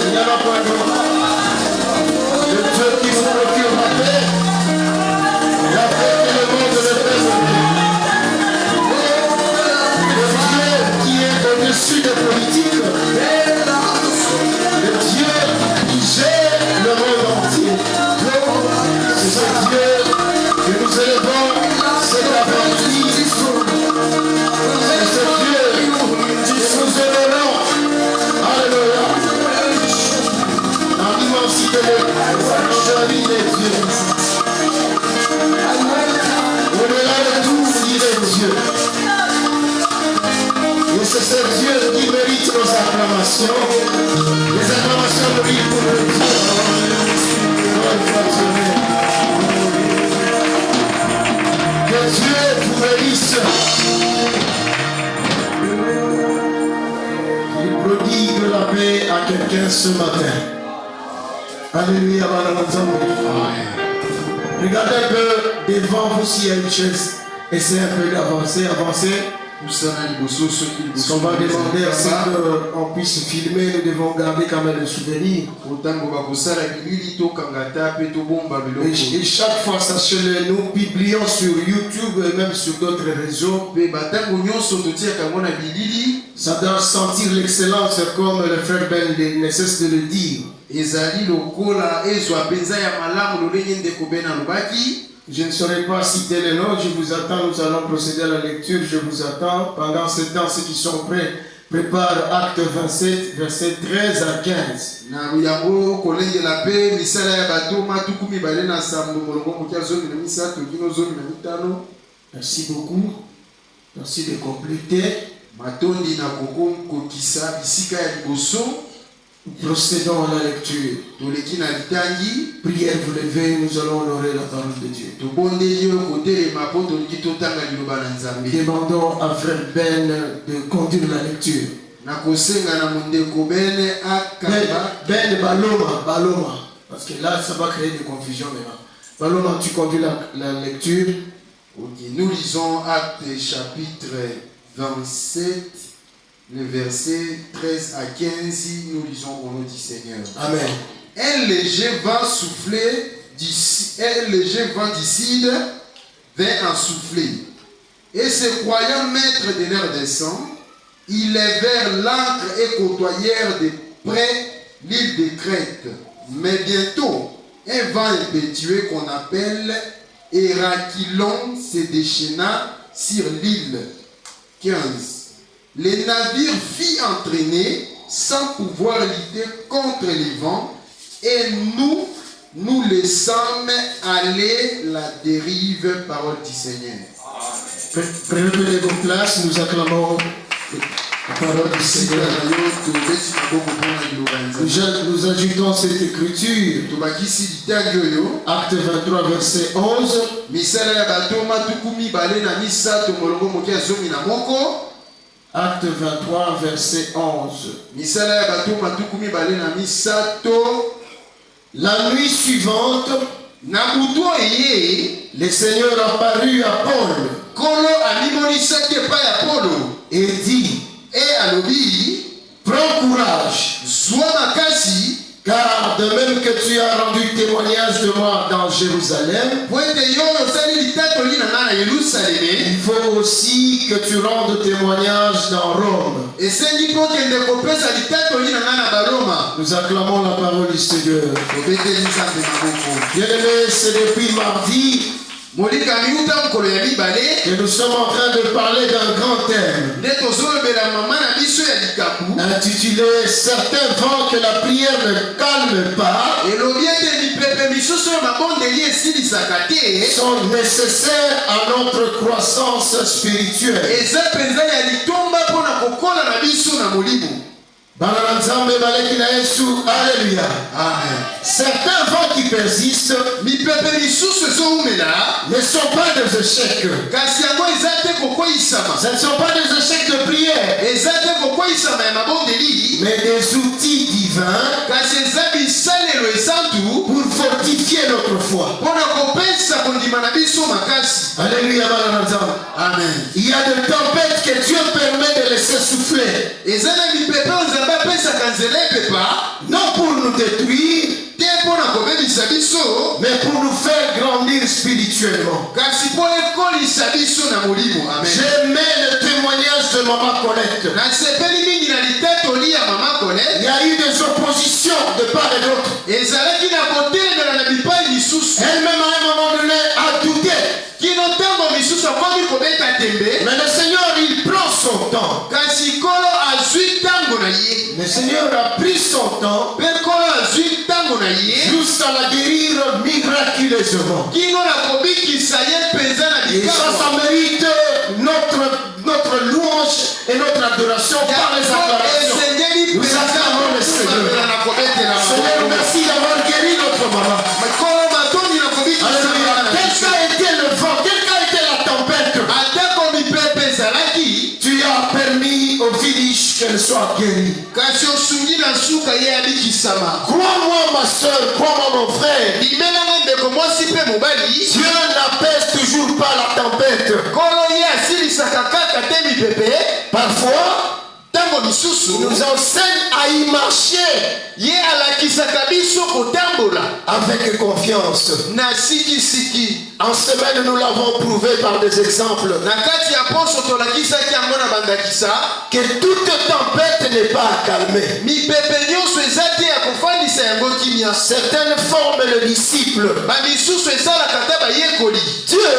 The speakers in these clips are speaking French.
il n'y en a pas d'autre. Le Dieu qui vous procure la paix, la paix que le monde ne peut donner. Le Dieu qui est au-dessus des politiques, le Dieu qui gère le monde entier. C'est ce Dieu que nous élevons cet après-midi. C'est ce Dieu que nous élevons. Alléluia. Dans l'immensité de celui des dieux. Au-delà de tout, il est Dieu. Et c'est ce Dieu qui mérite nos acclamations. Les acclamations de lui pour le Dieu. Que Dieu vous bénisse. Il prodigue la paix à quelqu'un ce matin. Alléluia. Regardez un peu devant vous s'il y a une chaise. Essayez un peu d'avancer, avancer. Ce qu'on va demander, c'est qu'on puisse filmer, nous devons garder quand même le souvenir. Et chaque fois, sachez-le, nous publions sur YouTube et même sur d'autres réseaux. Ça doit sentir l'excellence comme le frère Ben ne cesse de le dire. Je ne saurais pas citer les noms, je vous attends, nous allons procéder à la lecture, je vous attends. Pendant ce temps, ceux qui sont prêts, préparent Acte 27, versets 13 à 15. Merci beaucoup. Merci de compléter. Nous procédons à la lecture. Prière vous levez, nous allons honorer la parole de Dieu. Demandons à frère Ben de conduire la lecture. Ben Baloma. Parce que là, ça va créer des confusions maintenant. Baloma, tu conduis la lecture. Okay. Nous lisons Actes chapitre 27. Le verset 13 à 15, nous lisons au nom du Seigneur. Amen. Un léger vent d'ici vint en souffler. Et se croyant maître de l'air des sangs, ils levèrent l'ancre et côtoyèrent de près l'île de Crète. Mais bientôt, un vent impétueux qu'on appelle Hérakilon se déchaîna sur l'île. 15. Les navires furent entraînés sans pouvoir lutter contre les vents et nous laissâmes aller la dérive, parole du Seigneur. Prenez vos places, nous acclamons la parole du Seigneur. Nous ajoutons cette écriture. Acte 23, verset 11. Acte 23, verset 11. La nuit suivante, le Seigneur apparut à Paul et dit, prends courage, car de même que tu as rendu témoignage de moi dans Jérusalem, il faut aussi que tu rendes témoignage dans Rome. Nous acclamons la parole du Seigneur. Bien-aimés, c'est depuis mardi que nous sommes en train de parler d'un grand thème intitulé Certains vents que la prière ne calme pas sont nécessaires à notre croissance spirituelle. Alléluia. Amen. Certains vents qui persistent ne sont pas des échecs. Ce ne sont pas des échecs de prière, mais des outils divins pour fortifier notre foi. Alléluia. Amen. Il y a des tempêtes que Dieu permet de laisser souffler. Non pour nous détruire, te mpona kobebisa biso, mais pour nous faire grandir spirituellement. kasi mpo ekolisa biso na molimo. Amen. J'aimais le témoignage de Maman Colette. nasepeli mingi na litatoli ya mama Colette. Il y a eu des oppositions de part et d'autre. ezalaki na kotelemela na bipai lisusu. Elle-même à un moment donné a douté. kino ntango misusu akomi kobeta tembe, Mais le Seigneur, il prend son temps. kasi nkolo azwi ntango na ye. Le Seigneur a pris son temps mpe nkolo azwi ntango na ye jusqu'à la guérir miraculeusement. kino na kobikisa ye mpenza na Et ça, likambo. ça mérite notre louange et notre adoration par les acclamations. esengeli Nous acclamons le Seigneur. na kobetela Seigneur, merci d'avoir guéri notre maman. nkolo matoni na kobikisa Alléluia. bana na Quel biso. qu'a été le vent? Quelle qu'a été la tempête? atako mipepe ezalaki, Tu as permis au village qu'elle soit guérie. kasi osungi na suka ye abikisama. Crois-moi, ma soeur, crois-moi, mon frère. limelanga ndeko mwasi mpe mobali, Dieu n'apaise toujours pas la tempête. nkolo ye asilisaka kaka te mipepe. Parfois, ntango il misusu nous enseigne à y marcher ye alakisaka biso kotambola avec confiance. na sikisiki. En semaine, nous l'avons prouvé par des exemples na kati ya poso tolakisaki yango na bandakisa, que toute tempête n'est pas à calmer. mipepe nyonso eza te ya kofandisa yango kimia. Certaines forment le disciple. bamisusu esalaka te bayekoli. Dieu,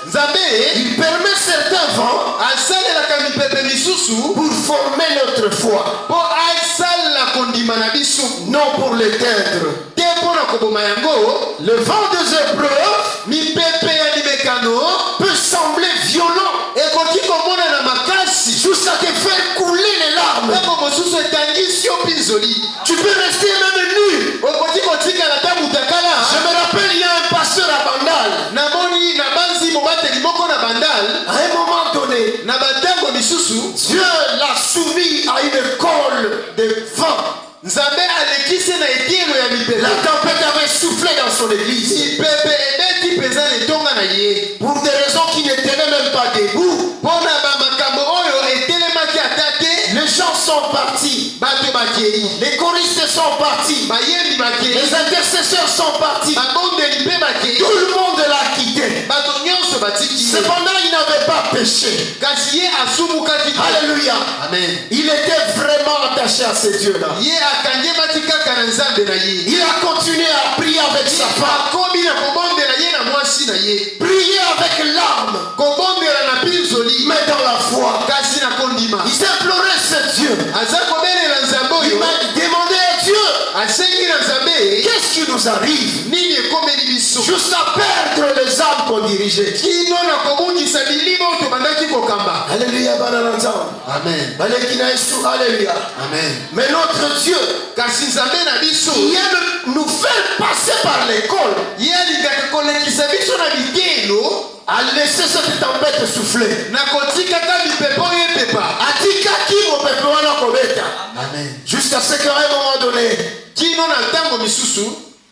nzambe il permet certains vents asalelaka mipepe misusu pour former notre foi, mpo asalela kondima na biso, non pour l'éteindre. te mpo na koboma yango. Le vent des épreuves mipepe ya limekano peut sembler violent ekoki komonana makasi jusqu'à te faire couler les larmes. ntango mosusu etangisi yo mpinzoli. Tu peux rester même nu. okoki kotikala ta Je mutakala. me rappelle, il y a un pasteur à Bandal. namoni na banzi mobateli moko na bandal, À un moment donné, na bantango misusu Dieu l'a soumis à une colle de vent. nzambe alekisi na etielo ya mipepe. La tempête avait soufflé dans son église mipepe ebeti mpenza na etonga na ye pour des raisons qui ne tenaient même pas debout. mpo na bamakambo oyo etelemaki ata te. Les gens sont partis. bato bakei, Les choristes sont partis. bayembi bakei, Les intercesseurs sont partis. babondeli mpe bakei, Tout le monde l'a quitté. bato nyonso batiki ye. Cependant, il n'avait pas péché. kasi ye asumukaki te. Alléluia. amen. Il était vraiment attaché à ce Dieu-là. ye akangemaki kaka na nzambe na ye. Il a continué à prier avec sa femme. akomi na kobondela ye na mwasi na ye, Prier avec larmes, kobondela na mpinzoli, mais dans la foi. kasi na kondima. Il implorait ce Dieu. aza kobelela nzambe Il oyo, m'a demandé à Dieu, asengi na nzambe qu'est-ce qui nous arrive nini ekomeli biso jusqu'à perdre les âmes qu'on dirigeait. kino na kobungisa milimo oyo tobandaki kokamba. Alléluia, bananzam. amen. Balekina Yesu, alléluia. amen. Mais notre Dieu, kasi nzambe na biso qui aime nous faire passer par l'école, ye alingaka kolekisa biso na bitelo, a laissé cette tempête souffler. na kotikaka mipepe oyo epepa. Atikaki mopepe wana kobeta. amen. Jusqu'à ce qu'à un moment donné, kino na ntango misusu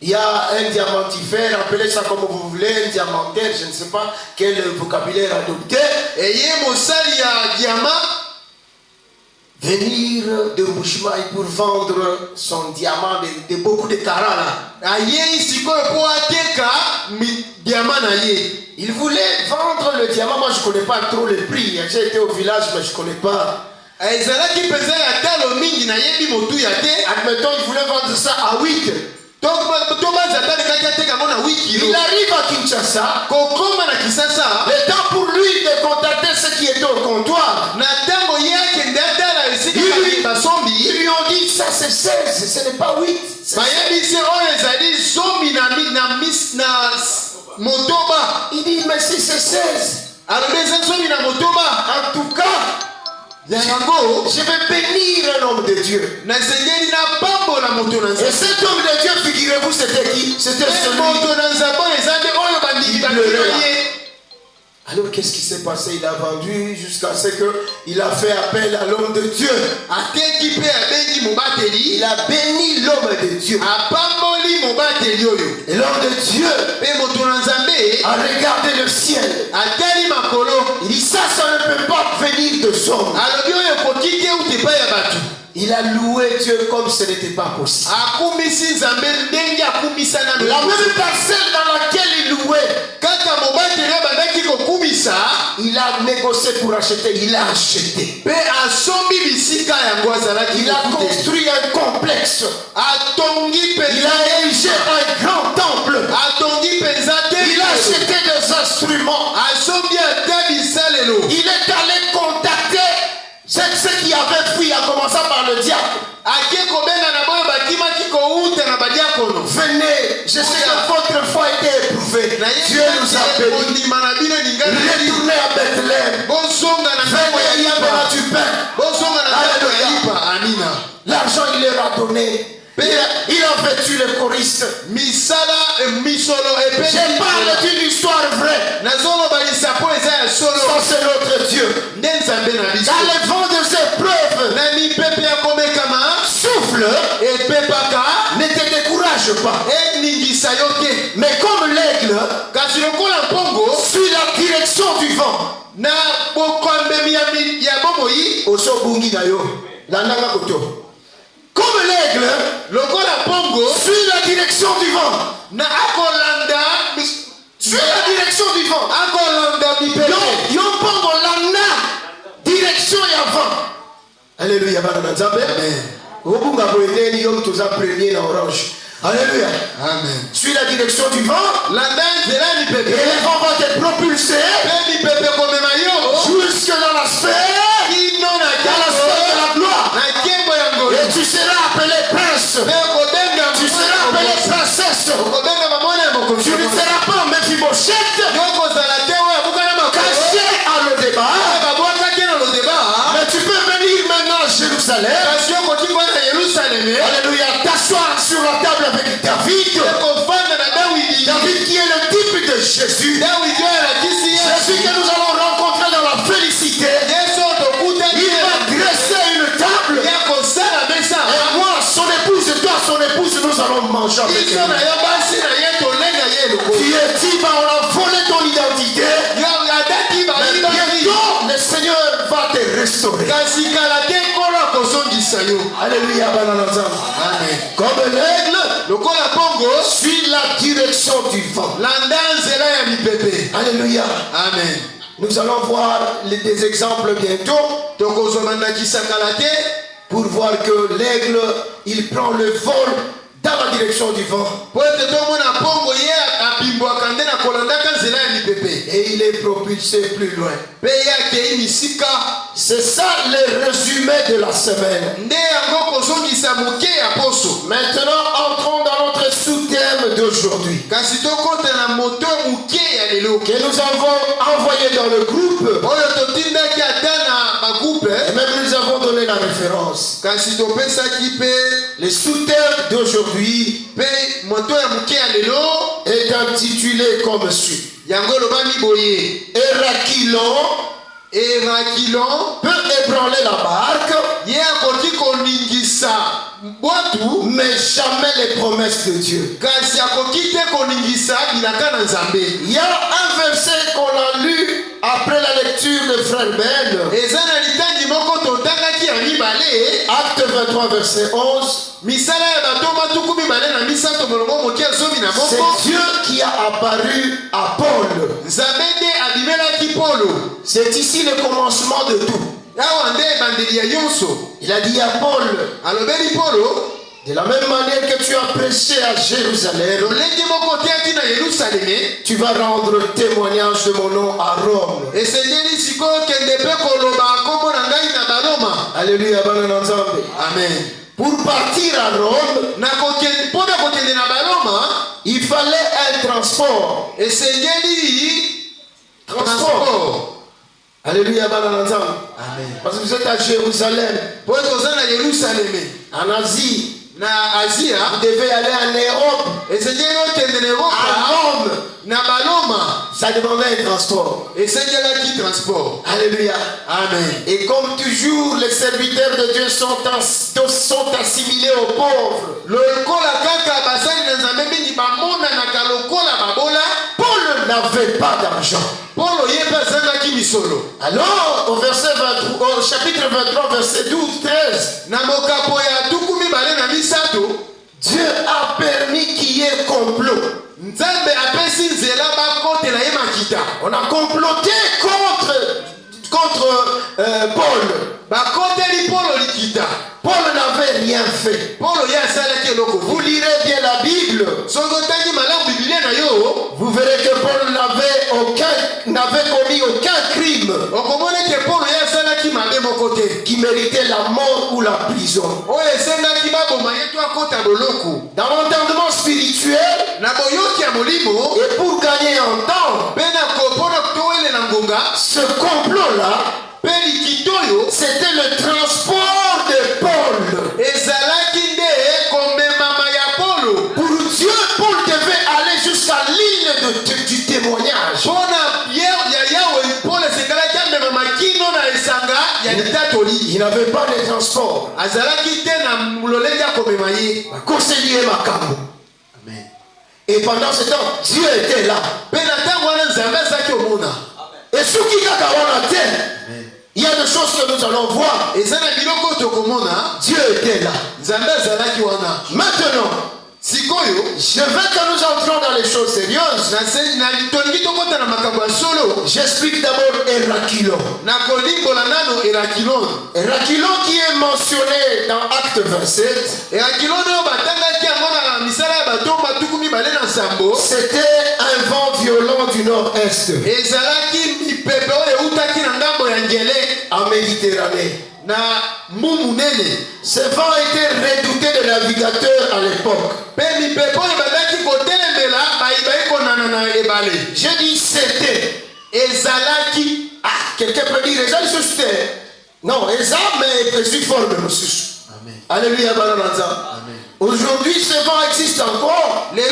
il y a un diamantifère, appelez ça comme vous voulez, un diamantaire, je ne sais pas quel vocabulaire adopter, eye mosali ya diama venir de Mouchmaï pour vendre son diamant de beaucoup de carats là. ayei sikoyo mpo ateka diama na ye. Il voulait vendre le diamant, moi je ne connais pas trop le prix, j'ai été au village mais je ne connais pas. ezalaki mpenza ya talo mingi nayebi motuya te. Admettons, il voulait vendre ça à 8. tobanza talingaki ateka yango na 8 kilo. Il arrive à Kinshasa, kokoma na kisasa le temps pour lui de contacter ceux qui étaient au comptoir. na ntango ye akende atala esika Ils basombi, lui ont dit, ça c'est 16, ce n'est pas 8. bayebisi oyo ezali zomi na motoba. Il dit, mais si c'est 16, alobi eza zomi na motoba. en tout cas, yango je vais bénir un homme de Dieu. nasengeli na pambola moto na Et nzambe. cet homme de Dieu, figurez-vous, c'était qui? C'était celui. moto na nzambe oyo eza nde oyo bandiki bakilo ye. Alors qu'est-ce qui s'est passé? Il a vendu jusqu'à ce qu'il a fait appel à l'homme de Dieu. ateki mpe abengi mobateli, Il a béni l'homme de Dieu. apamboli mobateli oyo. Et l'homme de Dieu mpe moto na nzambe a regardé le ciel. atali makolo, Il dit, ça ne peut pas venir de son. alobi oyo ekoki te uti epai ya bato. Il a loué Dieu comme ce n'était pas possible. La même parcelle dans laquelle il louait, il a négocié pour acheter, il a acheté. Il a construit un complexe. Il a érigé un grand temple. Il a acheté des instruments. Il est allé contacter ceux qui avaient fui, en commençant par le diable. Venez, je sais que votre foi a été éprouvée. Dieu nous a bénis. Retournez à Bethléem. Venez, il y a du pain. Alléluia. L'argent, il leur a donné. Il a vêtu les choristes. Je parle d'une histoire vraie. Ça, c'est notre Dieu. Dans les vents des épreuves, souffle, ne te décourage pas. Mais comme l'aigle suit la direction du vent, comme l'aigle suit la direction du vent. Suit la direction du vent. Yompongo landa direction ya vent. Alléluia. Alléluia. Amen. Suis la direction du vent. Et le vent va te propulser jusque dans la sphère de la gloire. Et tu seras appelé prince. Tu seras appelé princesse. Tu ne seras pas Mephibosheth, caché à le débat. Mais tu peux venir maintenant à Jérusalem. Alléluia. T'asseoir sur la table avec David. David qui est le type de Jésus. Jésus que nous allons rencontrer dans la félicité. Il va dresser une table. Et moi, son épouse et toi, son épouse, nous allons manger avec lui. Tu es type, on a volé ton identité. Mais bientôt, le Seigneur va te restaurer. Alléluia. Amen. Comme l'aigle suit la direction du vent. Alléluia. Amen. Nous allons voir des exemples bientôt pour voir que l'aigle, il prend le vol dans la direction du vent. Et il est propulsé plus loin. C'est ça le résumé de la semaine. Maintenant, entrons dans notre sous-thème d'aujourd'hui. Que nous avons envoyé dans le groupe. Et même nous avons donné la référence. Le sous-thème d'aujourd'hui est intitulé comme suit. Hérakilon peut ébranler la barque, mais jamais les promesses de Dieu. Il y a un verset qu'on a lu après la lecture de Frère Ben. Acte 23 verset 11. C'est Dieu qui a apparu à Paul. C'est ici le commencement de tout. Il a dit à Paul, de la même manière que tu as prêché à Jérusalem, tu vas rendre témoignage de mon nom à Rome. Alléluia. Amen. Pour partir à Rome, il fallait un transport. Alléluia. Amen. Parce que vous êtes à Jérusalem, en Asie. Vous devez aller en Europe, à Rome. Ça demandait un transport. Alléluia. Amen. Et comme toujours, les serviteurs de Dieu sont assimilés aux pauvres. Paul n'avait pas d'argent. Alors, au verset 23, au chapitre 23, verset 12, 13, Dieu a permis qu'il y ait complot. On a comploté contre Paul. Paul n'avait rien fait. Vous lirez bien la Bible. Vous verrez que Paul n'avait commis aucun crime qui méritait la mort ou la prison. Dans l'entendement spirituel, et pour gagner en temps, ce complot-là, c'était le transport de Paul. Pour Dieu, Paul devait aller jusqu'à l'île du témoignage. Il n'avait pas de transport. Et pendant ce temps, Dieu était là. Et ce qui il y a des choses que nous allons voir. Dieu était là. Maintenant, je veux que nous entrons dans les choses sérieuses. J'explique d'abord Hérakilon. Hérakilon qui est mentionné dans Acte 27. C'était un vent violent du nord-est en Méditerranée. Ce vent était redouté des navigateurs à l'époque. J'ai dit c'était. Quelqu'un peut dire c'était. Non, mais précis forme. Alléluia. Aujourd'hui, ce vent existe encore. Mais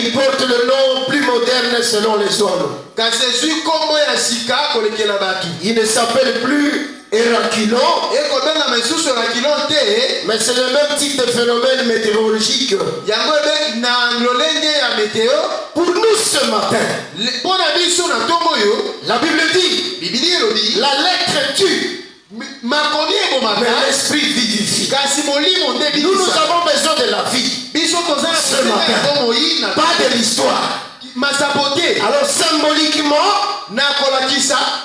il porte le nom plus moderne selon les hommes. Il ne s'appelle plus Hérakilon, mais c'est le même type de phénomène météorologique. Pour nous ce matin, la Bible dit, la lettre tue, mais l'esprit vivifie. Nous avons besoin de la vie ce matin, pas de l'histoire. Alors symboliquement,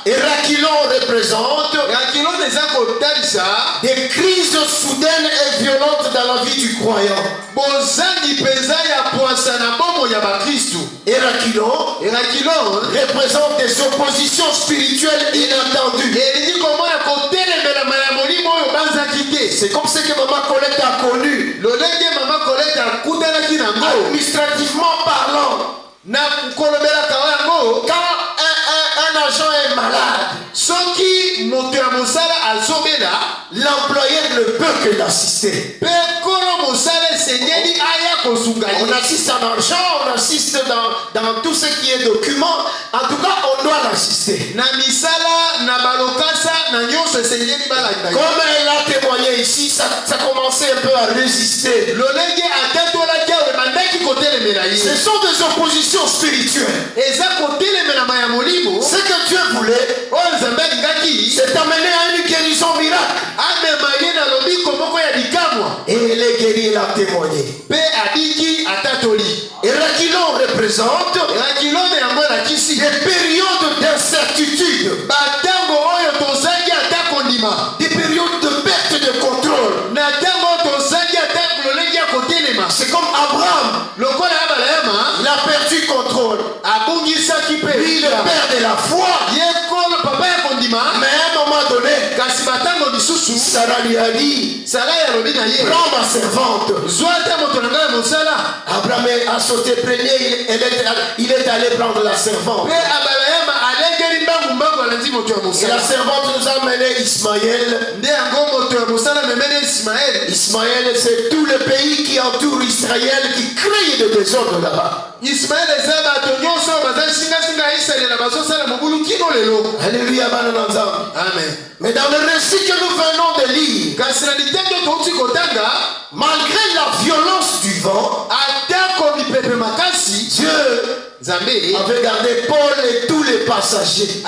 Hérakilon représente des crises soudaines et violentes dans la vie du croyant. Hérakilon représente des oppositions spirituelles inattendues. C'est comme ce que Maman Colette a connu. Administrativement parlant, quand un agent est malade, l'employé ne peut que l'assister. On assiste en argent, on assiste dans tout ce qui est document. En tout cas, on doit l'assister. Comme elle a témoigné ici, ça commençait un peu à résister. Ce sont des oppositions spirituelles. Ce que Dieu voulait, c'est d'amener à une guérison miracle. Et les guéris l'a témoigné. Hérakilon représente des périodes d'incertitude, des périodes de perte de contrôle. C'est comme Abraham, il a perdu contrôle. Lui, le père de la foi. Mais à un moment donné, Sarah lui a dit, prends ma servante. Abraham a sauté premier, il est allé prendre la servante. Et la servante nous a mené Ismaël. Ismaël, c'est tout le pays qui entoure Israël, qui crée de désordre là-bas. Alléluia. Amen. Mais dans le récit que nous venons de lire, malgré la violence du vent, Dieu avait gardé Paul et tous les passagers.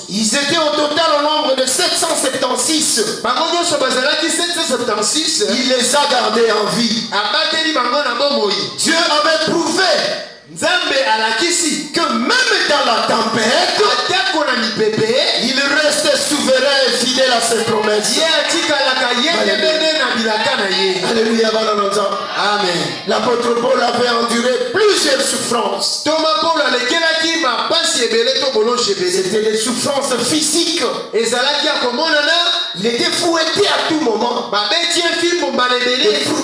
Ils étaient au total au nombre de 776. Il les a gardés en vie. Dieu avait prouvé que même dans la tempête, il restait souverain et fidèle à ses promesses. Alléluia. Amen. L'apôtre Paul avait enduré plusieurs souffrances. C'était des souffrances physiques. Il était fouetté à tout moment.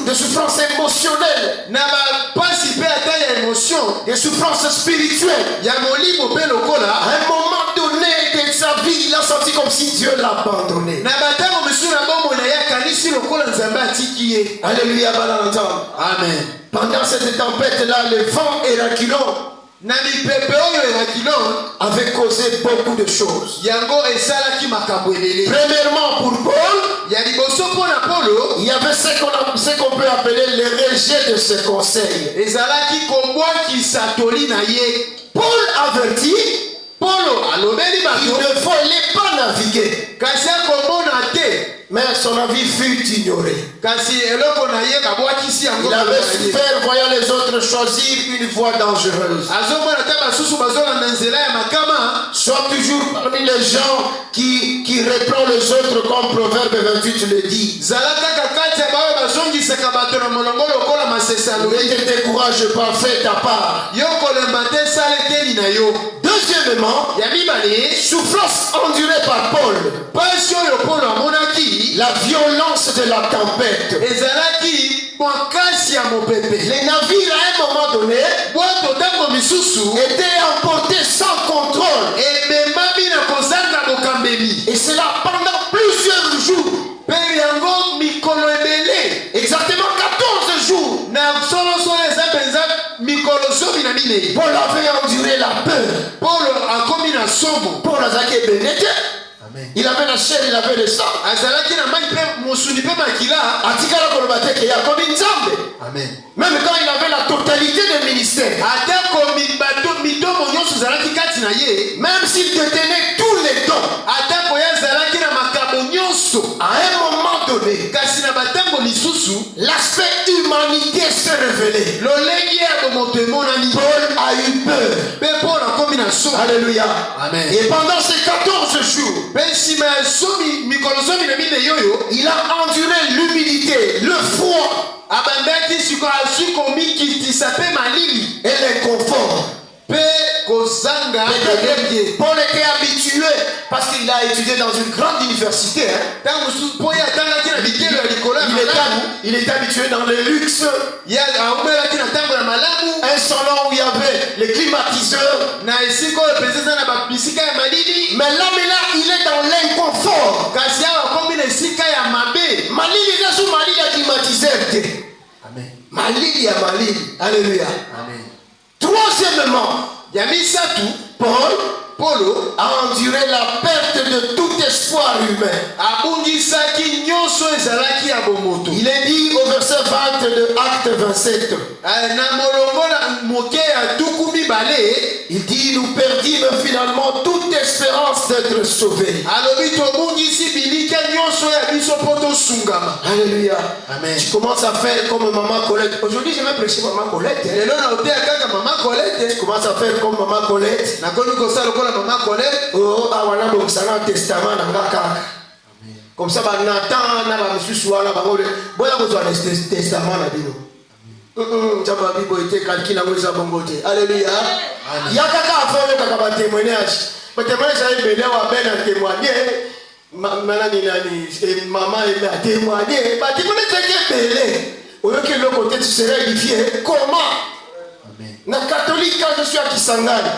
Des souffrances émotionnelles. Des souffrances spirituelles. À un moment donné de sa vie, il a senti comme si Dieu l'a abandonné. Alléluia. Amen. Pendant cette tempête-là, le vent Héraclion avait causé beaucoup de choses. Premièrement, pour Paul, il y avait ce qu'on peut appeler le rejet de ce conseil. Paul avertit, il ne fallait pas naviguer. Mais son avis fut ignoré. Il avait souffert voyant les autres choisir une voie dangereuse. Sois toujours parmi les gens qui reprend les autres comme Proverbe 28 le dit. Ne te décourage pas, fais ta part. Deuxièmement, souffrance endurée par Paul. La violence de la tempête. Les navires à un moment donné étaient emportés sans contrôle. Et cela pendant plusieurs jours. Exactement 14 jours. Paul avait enduré la peur. Paul a été bénédicté. Il avait la chair, il avait le sang. Amen. Même quand il avait la totalité des ministères, même s'il détenait tous les dons, à un moment donné, l'aspect humanité s'est révélé. Paul a eu peur. Alléluia. Amen. Et pendant ces 14 jours, il a enduré l'humilité, le froid et l'inconfort. Paul était habitué parce qu'il a étudié dans une grande université. Il était habitué dans le luxe. Un salon où il y avait les climatiseurs. Mais là, il est dans l'inconfort. Alléluia. Amen. Troisièmement, Paul a enduré la perte de tout espoir humain. Il est dit au verset 20 de Acte 27. Il dit, nous perdîmes finalement toute espérance d'être sauvés. Alléluia. Amen. Tu commences à faire comme Maman Colette. Aujourd'hui, je vais prêcher Maman Colette. Tu commences à faire comme Maman Colette. Oh, testament. Comme ça, Nathan, testament. Alléluia. Il y a quelqu'un à faire un témoignage. Le témoignage est béni à témoigner. Maman a témoigné. Tu connais quelqu'un belé. Au lieu que l'autre côté, tu serais édifié. Comment? Dans le catholique, quand je suis à Kisangani,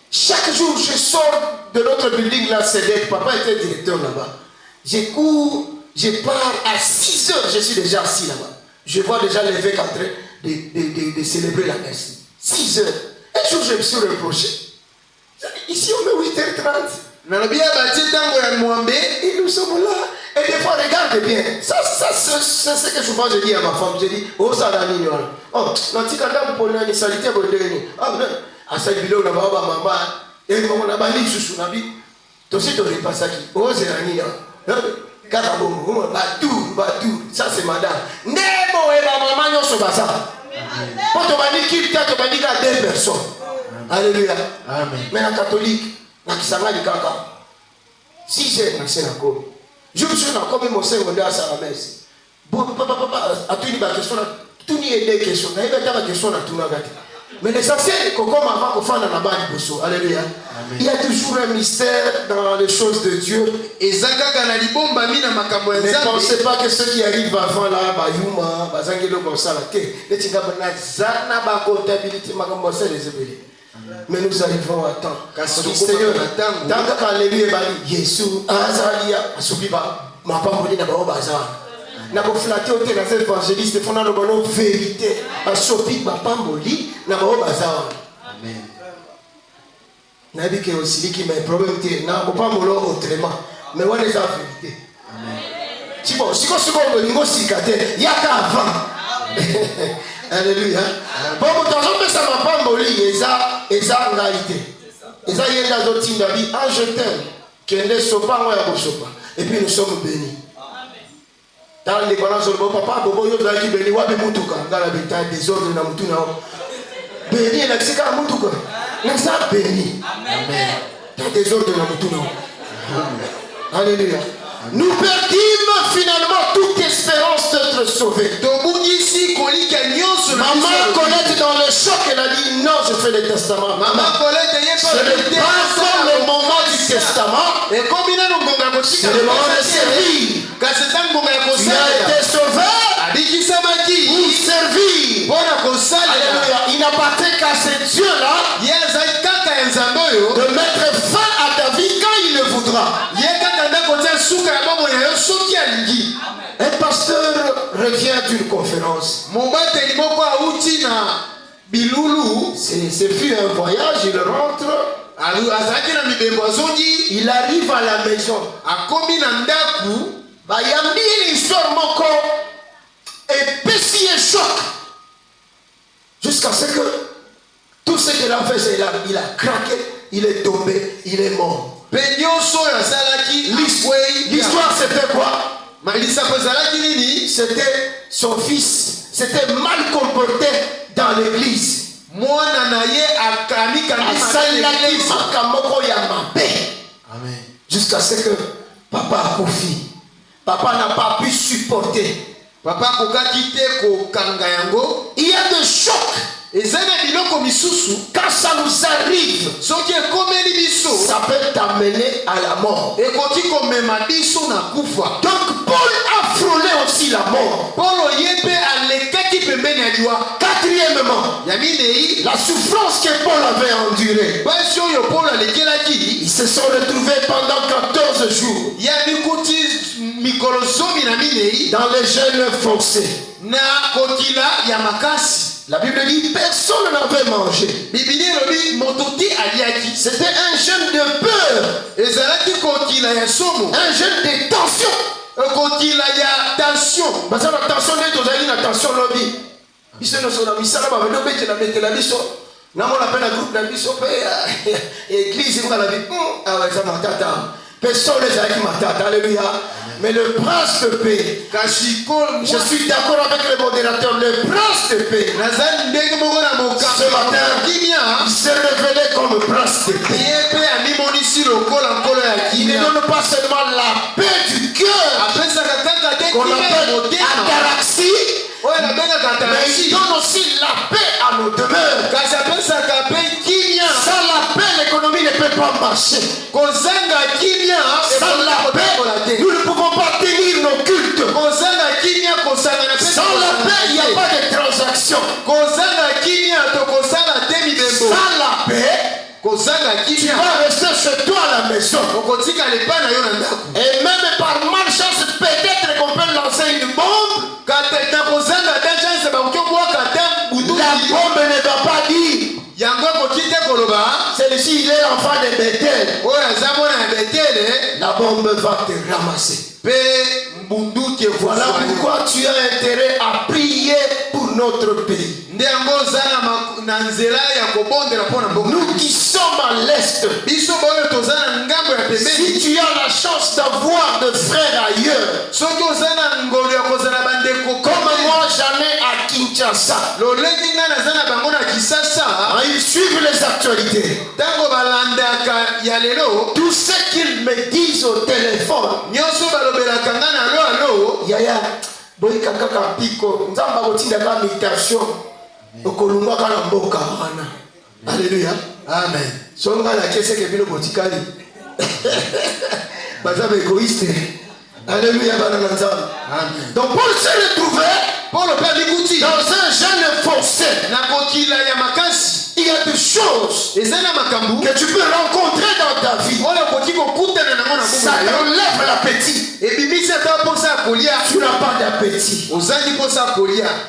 chaque jour, je sors de notre building là, c'est papa était directeur là-bas. Je cours, je pars à 6 heures, je suis déjà assis là-bas. Je vois déjà l'évêque en train de célébrer la messe. 6 heures. Un jour, je me suis reproché. Ici, on est 8h30. Et nous sommes là. Et des fois, regarde regarde bien. Ça c'est ce que souvent je dis à ma femme. Je dis, oh, ça n'a ni rien. Oh, non, tu as pour une salité pour le ah, non. À cette vidéo, on a maman. Et on a bali sous la vie. Tu sais, tu n'aurais pas ça qui. Oh, c'est un nid. Carabo, Batou. Ça, c'est madame. Nemo et ma maman, nous sommes ça. Quand on m'a dit qu'il y a 2 personnes. Alléluia. Amen. Mais la catholique, la kisanga du kaka. Si j'ai un sénaco, je me suis encore même au secondaire à la messe. Papa, à tout une question, tout n'y est des questions. Il y a des questions à tout le monde. Mais l'essentiel, comme avant qu'on fasse dans la bande de alléluia. Il y a toujours un mystère dans les choses de Dieu. Et ne pensez pas que ceux qui arrivent avant là, Bayuma, Bazangelo Gonzala, les Tingabana, Zana, Bakotabilité, Magambosa, les ébélés. Mais nous arrivons à temps. Seigneur, tant que Alléluia, Jésus, Azalia, Asubiba, ma femme dit d'abord Bazar. N'a pas flatté au terrain évangéliste, il faut dans le vérité. À Sopi, ma femme dit d'abord Bazar. Amen. N'a dit que aussi qui m'a problème, n'a pas mon lot autrement. Mais on les a vérité. Amen. Si bon, si on niveau cicaté, il y a qu'avant. Alléluia. Bon, quand on fait ça, ma femme dit, et ça, en réalité. Et ça, il y a des autres signes d'avis. Ah, je t'aime. Qui ne sont pas, moi, je ne sais pas. Et puis nous sommes bénis. Dans les balances, papa, Bobo, il y a des bénis, dans la bétail, des ordres, dans tout le béni, il y a des ordres, nous sommes bénis. Amen. Dans des ordres, dans tout le alléluia. Nous perdîmes finalement toute espérance d'être sauvés. Maman Colette dans le choc, elle a dit non, je fais le testament. Maman Colette, ce n'est pas le moment du testament. C'est le moment de servir. Tu as été sauvé pour servir. Alléluia. Il n'appartient qu'à ce Dieu-là de mettre fin à ta vie quand il le voudra. Un pasteur revient d'une conférence. C'est fut un voyage, il rentre. Il arrive à la maison. Il y a une histoire et petit et choc. Jusqu'à ce que tout ce qu'il a fait, c'est il a craqué, il est tombé, il est mort. L'histoire c'était quoi? C'était son fils, c'était mal comporté dans l'église. Jusqu'à ce que papa a confié. Papa n'a pas pu supporter. Il y a des chocs. Quand ça nous arrive, ça peut t'amener à la mort. Donc Paul a frôlé aussi la mort. Quatrièmement, la souffrance que Paul avait endurée. Ils se sont retrouvés pendant 14 jours dans les jeûnes forcés. La Bible dit personne n'avait mangé. C'était un jeûne de peur. Un jeûne de tension. Parce que la tension est la tension lobby. Ils sont dans la mission, on appelle un groupe de l'église, on a la vie. Ah ouais, ça m'a tata. Personne ne m'a alléluia. Mais le prince de paix, je suis d'accord avec le modérateur, le prince de paix, ce matin, il s'est révélé comme prince de paix. Il ne donne pas seulement la paix du cœur, qu'on appelle ataraxie, mais il donne aussi la paix à nos demeures. Sans la paix, l'économie ne peut pas marcher. Sans la paix, nous ne pouvons pas tenir nos cultes. Sans la paix, il n'y a pas de transaction. Sans la paix, tu vas rester chez toi à la maison. Et même par malchance, peut-être qu'on peut lancer une bombe. La bombe ne va pas dire celui-ci il est l'enfant de Bethel. La bombe va te ramasser. Voilà pourquoi tu as intérêt à prier pour notre pays. Nous qui sommes à l'Est, si tu as la chance d'avoir des frères ailleurs, comme moi j'en ai à Kinshasa, ils suivent les actualités. Tout ce qu'ils me disent au téléphone, Yaya, boyika kaka piko, nzamba kotinda ka meditation, okolungwa kana mboka wana. Alléluia. Amen. Songa la kese ke bino botikali. Bazabe égoïste. Alléluia. Amen. Donc Paul se retrouvait dans un jeûne forcé. Il y a des choses que tu peux rencontrer dans ta vie. Ça t'enlève l'appétit. Tu n'as pas d'appétit.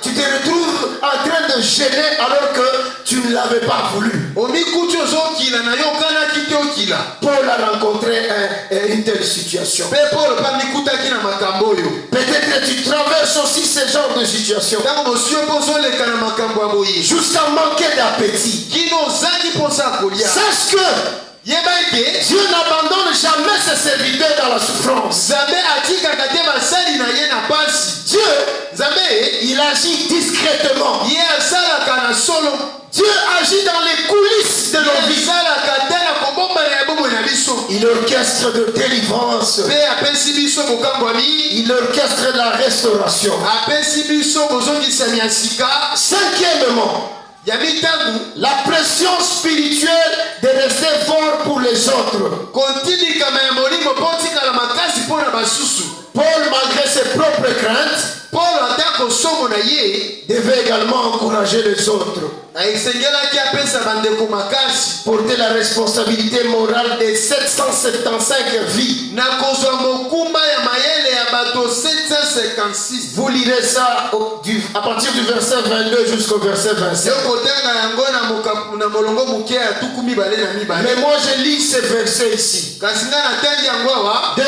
Tu te retrouves en train de gêner alors que tu ne l'avais pas voulu. Paul a rencontré une telle situation. Peut-être que tu traverses aussi ce genre de situation. Jusqu'à manquer d'appétit. Sache que Dieu n'abandonne jamais ses serviteurs dans la souffrance. Dieu, il agit discrètement. Dieu agit dans les coulisses de nos vies. Il orchestre de délivrance. Il orchestre de la restauration. Cinquièmement, la pression spirituelle de rester fort pour les autres. Paul, malgré ses propres craintes, devait également encourager les autres. Porter la responsabilité morale des 775 vies. Vous lirez ça à partir du verset 22 jusqu'au verset 27. Mais moi je lis ce verset ici. 2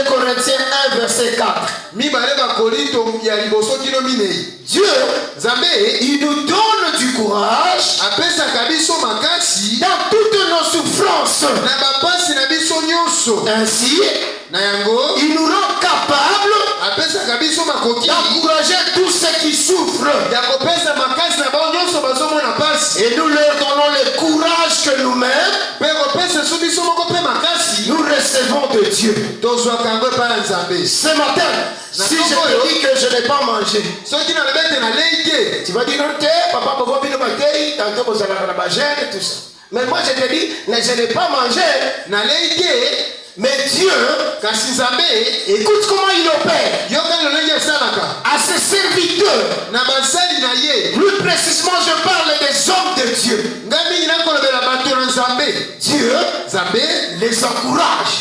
Corinthiens 1 verset 4. Dieu, il nous donne du courage dans toutes nos souffrances. Ainsi, il nous rend capables d'encourager tous ceux qui souffrent. Et nous leur donnons le courage que nous-mêmes nous recevons de Dieu. Ce matin, si je te dis que je n'ai pas mangé, tu vas dire non, papa, tout ça. Mais moi je te dis, je n'ai pas mangé. Mais Dieu, écoute comment il opère à ses serviteurs. Plus précisément, je parle des hommes de Dieu. Dieu les encourage.